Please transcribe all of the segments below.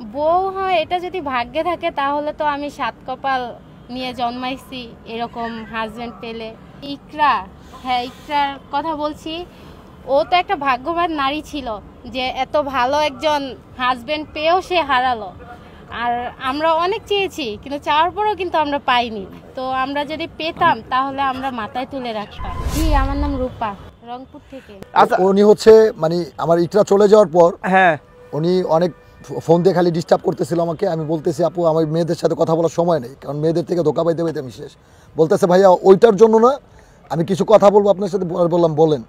বউ হয় এটা যদি ভাগ্যে থাকে তাহলে তো আমি সাত কপাল নিয়ে জন্মাইছি এরকম হাজবেন্ড পেলে। ইকরা, হ্যাঁ ইকরার কথা বলছি। ও তো একটা ভাগ্যবান নারী ছিল যে এত ভালো একজন হাজবেন্ড পেয়েও সে হারালো। আর আমরা অনেক চেয়েছি কিন্তু চাওয়ার পরেও কিন্তু আমরা পাইনি। তো আমরা যদি পেতাম তাহলে আমরা মাথায় তুলে রাখতাম। জি, আমার নাম রূপা, রংপুর থেকে। আচ্ছা, উনি হচ্ছে মানে আমার ইকরা চলে যাওয়ার পর হ্যাঁ উনি অনেক ফোন দিয়ে খালি ডিস্টার্ব করতেছিল আমাকে। আমি বলতেছি আপু আমার মেয়েদের সাথে কথা বলার সময় নেই, কারণ মেয়েদের থেকে ধোকা পাইতে পাইতে আমি শেষ। বলতেছে ভাইয়া ওইটার জন্য না, আমি কিছু কথা বলবো আপনার সাথে। বললাম বলেন।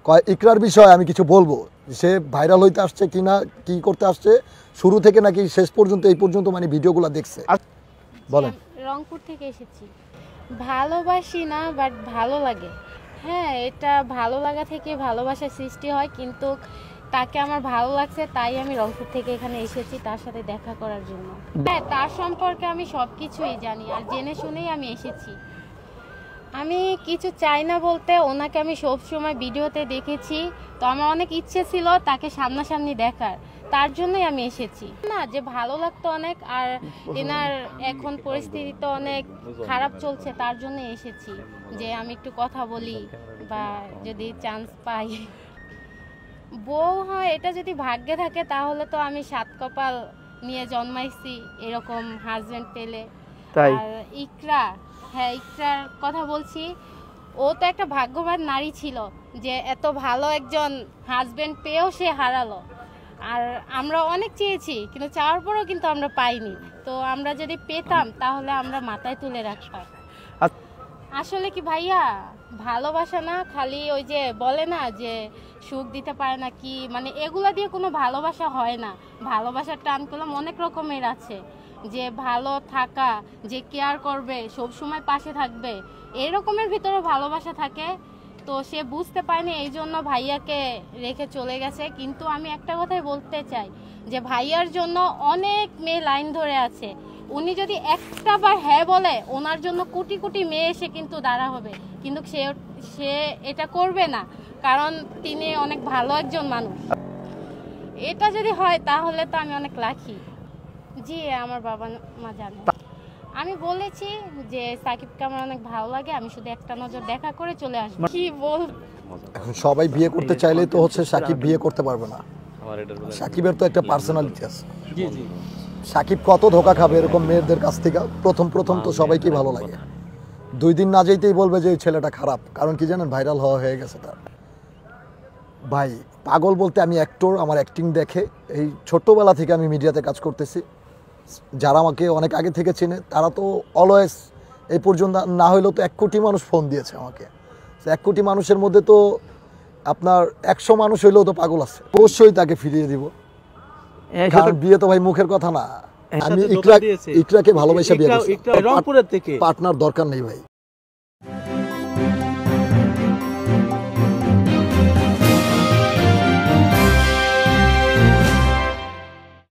কয় ইকরার বিষয়ে আমি কিছু বলবো, সে ভাইরাল হইতে আসছে কি না, কি করতে আসছে শুরু থেকে নাকি শেষ পর্যন্ত এই পর্যন্ত মানে ভিডিওগুলো দেখছে। বলেন। রংপুর থেকে এসেছি। ভালোবাসি না, বাট ভালো লাগে। হ্যাঁ, এটা ভালো লাগা থেকে ভালোবাসার সৃষ্টি হয়, কিন্তু তাকে আমার ভালো লাগছে তাই আমি রংপুর থেকে এখানে এসেছি তার সাথে দেখা করার জন্য। হ্যাঁ, তার সম্পর্কে আমি সব কিছুই জানি আর জেনে শুনেই আমি এসেছি। আমি কিছু চাই না বলতে, ওনাকে আমি সবসময় ভিডিওতে দেখেছি, তো আমার অনেক ইচ্ছে ছিল তাকে সামনাসামনি দেখার, তার জন্যই আমি এসেছি। না যে ভালো লাগতো অনেক, আর এনার এখন পরিস্থিতি তো অনেক খারাপ চলছে, তার জন্য এসেছি যে আমি একটু কথা বলি বা যদি চান্স পাই। বউ হয় এটা যদি ভাগ্যে থাকে তাহলে তো আমি সাত কপাল নিয়ে জন্মাইছি এরকম হাজবেন্ড পেলে। তাই আর ইকরা, হ্যাঁ ইকরার কথা বলছি। ও তো একটা ভাগ্যবান নারী ছিল যে এত ভালো একজন হাজবেন্ড পেয়েও সে হারালো। আর আমরা অনেক চেয়েছি কিন্তু চাওয়ার পরেও কিন্তু আমরা পাইনি। তো আমরা যদি পেতাম তাহলে আমরা মাথায় তুলে রাখতাম। আসলে কি ভাইয়া, ভালোবাসা না খালি ওই যে বলে না যে সুখ দিতে পারে না কি, মানে এগুলা দিয়ে কোনো ভালোবাসা হয় না। ভালোবাসার টান পেলাম অনেক রকমের আছে, যে ভালো থাকা, যে কেয়ার করবে, সব সময় পাশে থাকবে, এরকমের ভিতরে ভালোবাসা থাকে। তো সে বুঝতে পারেনি, এই জন্য ভাইয়াকে রেখে চলে গেছে। কিন্তু আমি একটা কথাই বলতে চাই যে ভাইয়ার জন্য অনেক মেয়ে লাইন ধরে আছে। উনি যদি একটা বার হ্যাঁ বলে, ওনার জন্য কোটি কোটি মেয়ে এসে কিন্তু দাঁড়া হবে, কিন্তু সে এটা করবে না, কারণ তিনি অনেক ভালো একজন মানুষ। এটা যদি হয় তাহলে তো আমি অনেক লাকি। জি, আমার বাবা মা জানে। আমি বলেছি যে সাকিবকে আমার অনেক ভালো লাগে, আমি শুধু একটা নজর দেখা করে চলে আসবো। কি বল, এখন সবাই বিয়ে করতে চাইলে তো হচ্ছে সাকিব বিয়ে করতে পারবে না। সাকিবের তো একটা পার্সোনালিটি আছে। জি জি, সাকিব কত ধোকা খাবে এরকম মেয়েদের কাছ থেকে। প্রথম তো সবাইকে ভালো লাগে, 2 দিন না যেতেই বলবে যে এই ছেলেটা খারাপ। কারণ কি জানেন, ভাইরাল হয়ে গেছে তার। ভাই পাগল বলতে আমি অ্যাক্টর, আমার অ্যাক্টিং দেখে এই ছোট্টবেলা থেকে আমি মিডিয়াতে কাজ করতেছি। যারা আমাকে অনেক আগে থেকে চেনে তারা তো অলওয়েজ এই পর্যন্ত না হইলেও তো 1 কোটি মানুষ ফোন দিয়েছে আমাকে। 1 কোটি মানুষের মধ্যে তো আপনার 100 মানুষ হইলেও তো পাগল আছে। অবশ্যই তাকে ফিরিয়ে দিব, কারণ বিয়ে তো ভাই মুখের কথা না। আমি ইকরাকে ভালোবাসা বিয়ে করছি, রংপুরের থেকে পার্টনার দরকার নেই ভাই।